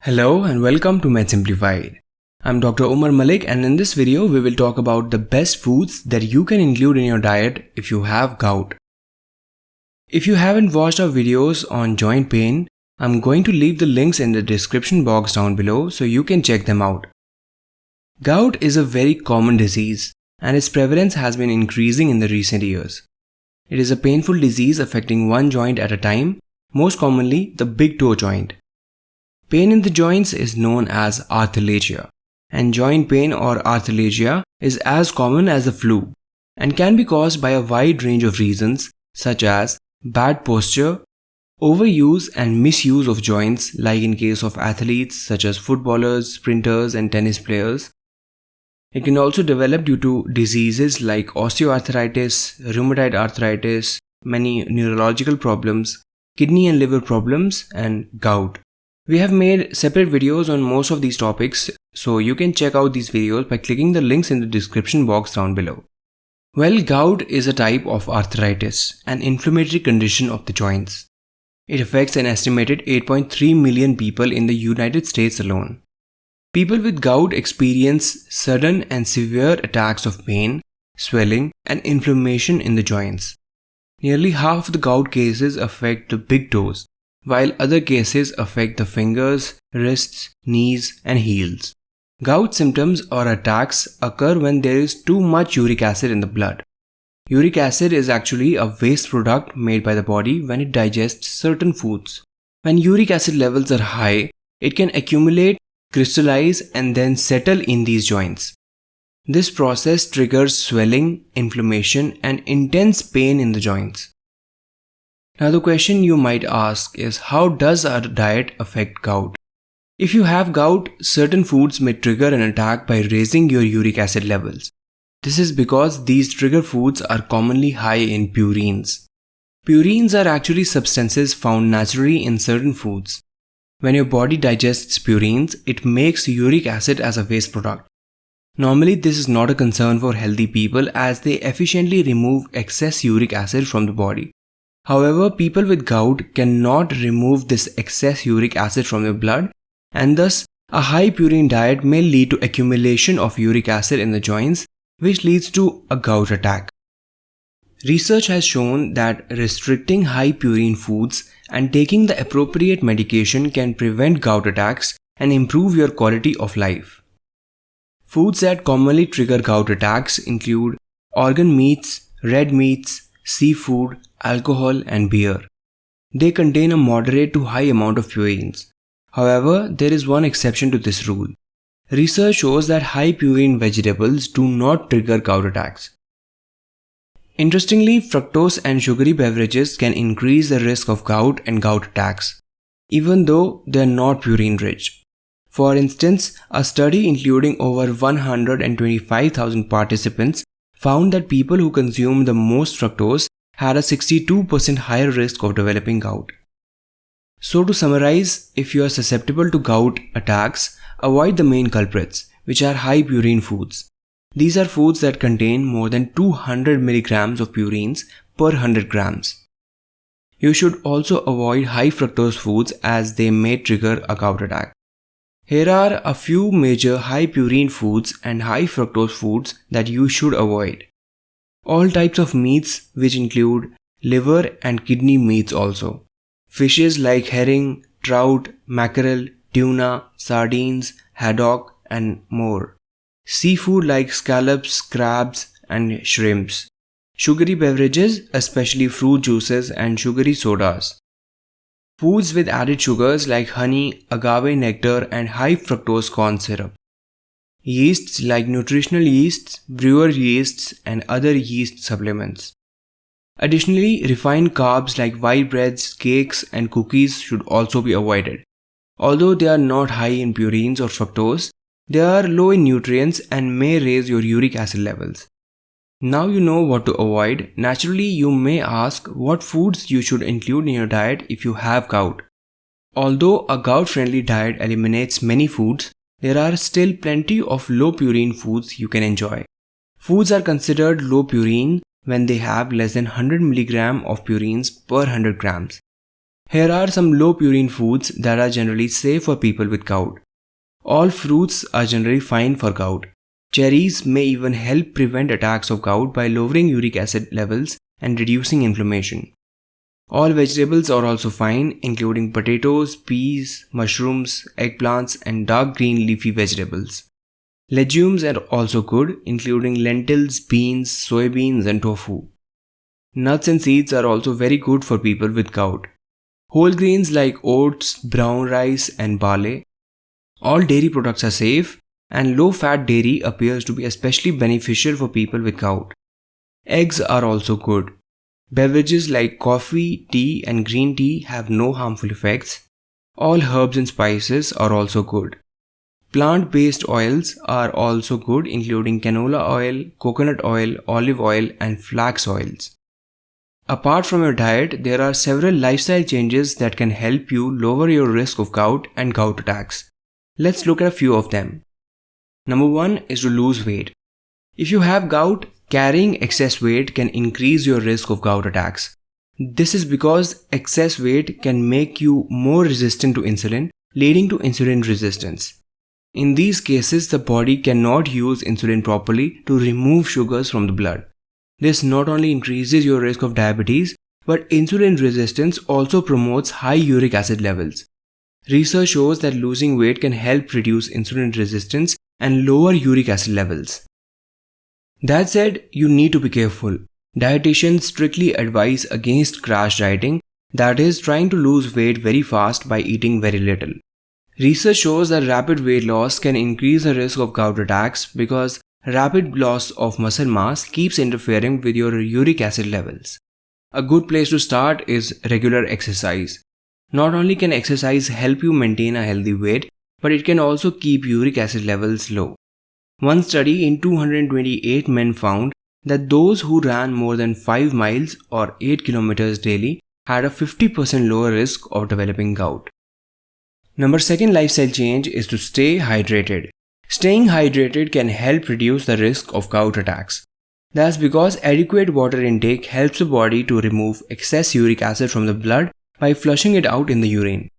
Hello and welcome to Med Simplified. I'm Dr. Umar Malik, and in this video we will talk about the best foods that you can include in your diet if you have gout. If you haven't watched our videos on joint pain, I'm going to leave the links in the description box down below so you can check them out. Gout is a very common disease and its prevalence has been increasing in the recent years. It is a painful disease affecting one joint at a time, most commonly the big toe joint. Pain in the joints is known as Arthralgia, and joint pain or Arthralgia is as common as the flu and can be caused by a wide range of reasons such as bad posture, overuse and misuse of joints like in case of athletes such as footballers, sprinters and tennis players. It can also develop due to diseases like osteoarthritis, rheumatoid arthritis, many neurological problems, kidney and liver problems, and gout. We have made separate videos on most of these topics, so you can check out these videos by clicking the links in the description box down below. Well, gout is a type of arthritis, an inflammatory condition of the joints. It affects an estimated 8.3 million people in the United States alone. People with gout experience sudden and severe attacks of pain, swelling, and inflammation in the joints. Nearly half of the gout cases affect the big toes, while other cases affect the fingers, wrists, knees, and heels. Gout symptoms or attacks occur when there is too much uric acid in the blood. Uric acid is actually a waste product made by the body when it digests certain foods. When uric acid levels are high, it can accumulate, crystallize, and then settle in these joints. This process triggers swelling, inflammation, and intense pain in the joints. Now the question you might ask is, how does our diet affect gout? If you have gout, certain foods may trigger an attack by raising your uric acid levels. This is because these trigger foods are commonly high in purines. Purines are actually substances found naturally in certain foods. When your body digests purines, it makes uric acid as a waste product. Normally, this is not a concern for healthy people as they efficiently remove excess uric acid from the body. However, people with gout cannot remove this excess uric acid from their blood, and thus a high purine diet may lead to accumulation of uric acid in the joints, which leads to a gout attack. Research has shown that restricting high purine foods and taking the appropriate medication can prevent gout attacks and improve your quality of life. Foods that commonly trigger gout attacks include organ meats, red meats, seafood, alcohol, and beer. They contain a moderate to high amount of purines. However, there is one exception to this rule. Research shows that high purine vegetables do not trigger gout attacks. Interestingly, fructose and sugary beverages can increase the risk of gout and gout attacks, even though they are not purine rich. For instance, a study including over 125,000 participants found that people who consume the most fructose had a 62% higher risk of developing gout. So to summarize, if you are susceptible to gout attacks, avoid the main culprits, which are high purine foods. These are foods that contain more than 200 milligrams of purines per 100 grams. You should also avoid high fructose foods as they may trigger a gout attack. Here are a few major high purine foods and high fructose foods that you should avoid. All types of meats, which include liver and kidney meats also. Fishes like herring, trout, mackerel, tuna, sardines, haddock, and more. Seafood like scallops, crabs, and shrimps. Sugary beverages, especially fruit juices and sugary sodas. Foods with added sugars like honey, agave nectar, and high fructose corn syrup. Yeasts like nutritional yeasts, brewer yeasts, and other yeast supplements. Additionally, refined carbs like white breads, cakes, and cookies should also be avoided. Although they are not high in purines or fructose, they are low in nutrients and may raise your uric acid levels. Now you know what to avoid. Naturally, you may ask what foods you should include in your diet if you have gout. Although a gout-friendly diet eliminates many foods, there are still plenty of low purine foods you can enjoy. Foods are considered low purine when they have less than 100 mg of purines per 100 grams. Here are some low purine foods that are generally safe for people with gout. All fruits are generally fine for gout. Cherries may even help prevent attacks of gout by lowering uric acid levels and reducing inflammation. All vegetables are also fine, including potatoes, peas, mushrooms, eggplants, and dark green leafy vegetables. Legumes are also good, including lentils, beans, soybeans, and tofu. Nuts and seeds are also very good for people with gout. Whole grains like oats, brown rice, and barley. All dairy products are safe, and low-fat dairy appears to be especially beneficial for people with gout. Eggs are also good. Beverages like coffee, tea, and green tea have no harmful effects. All herbs and spices are also good. Plant-based oils are also good, including canola oil, coconut oil, olive oil, and flax oils. Apart from your diet, there are several lifestyle changes that can help you lower your risk of gout and gout attacks. Let's look at a few of them. Number 1 is to lose weight. If you have gout, carrying excess weight can increase your risk of gout attacks. This is because excess weight can make you more resistant to insulin, leading to insulin resistance. In these cases, the body cannot use insulin properly to remove sugars from the blood. This not only increases your risk of diabetes, but insulin resistance also promotes high uric acid levels. Research shows that losing weight can help reduce insulin resistance and lower uric acid levels. That said, you need to be careful. Dietitians strictly advise against crash dieting, that is, trying to lose weight very fast by eating very little. Research shows that rapid weight loss can increase the risk of gout attacks because rapid loss of muscle mass keeps interfering with your uric acid levels. A good place to start is regular exercise. Not only can exercise help you maintain a healthy weight, but it can also keep uric acid levels low. One study in 228 men found that those who ran more than 5 miles or 8 kilometers daily had a 50% lower risk of developing gout. Number 2 lifestyle change is to stay hydrated. Staying hydrated can help reduce the risk of gout attacks. That's because adequate water intake helps the body to remove excess uric acid from the blood by flushing it out in the urine.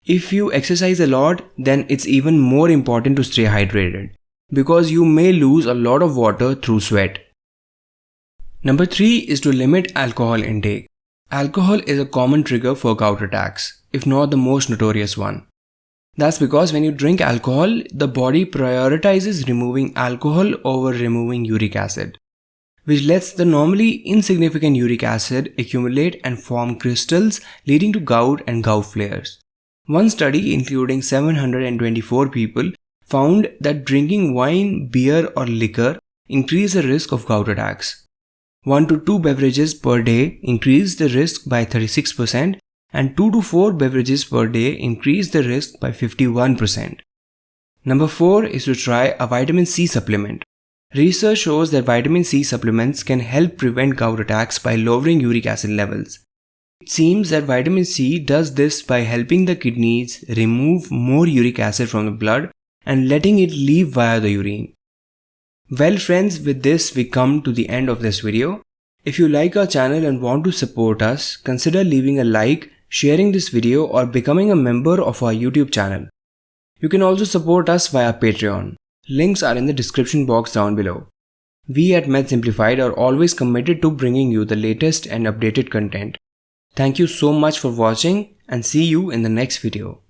If you exercise a lot, then it's even more important to stay hydrated, because you may lose a lot of water through sweat. Number 3 is to limit alcohol intake. Alcohol is a common trigger for gout attacks, if not the most notorious one. That's because when you drink alcohol, the body prioritizes removing alcohol over removing uric acid, which lets the normally insignificant uric acid accumulate and form crystals, leading to gout and gout flares. One study, including 724 people, found that drinking wine, beer, or liquor increased the risk of gout attacks. 1 to 2 beverages per day increased the risk by 36%, and 2 to 4 beverages per day increase the risk by 51%. Number 4 is to try a vitamin C supplement. Research shows that vitamin C supplements can help prevent gout attacks by lowering uric acid levels. It seems that vitamin C does this by helping the kidneys remove more uric acid from the blood and letting it leave via the urine. Well friends, with this we come to the end of this video. If you like our channel and want to support us, consider leaving a like, sharing this video, or becoming a member of our YouTube channel. You can also support us via Patreon. Links are in the description box down below. We at Med Simplified are always committed to bringing you the latest and updated content. Thank you so much for watching, and see you in the next video.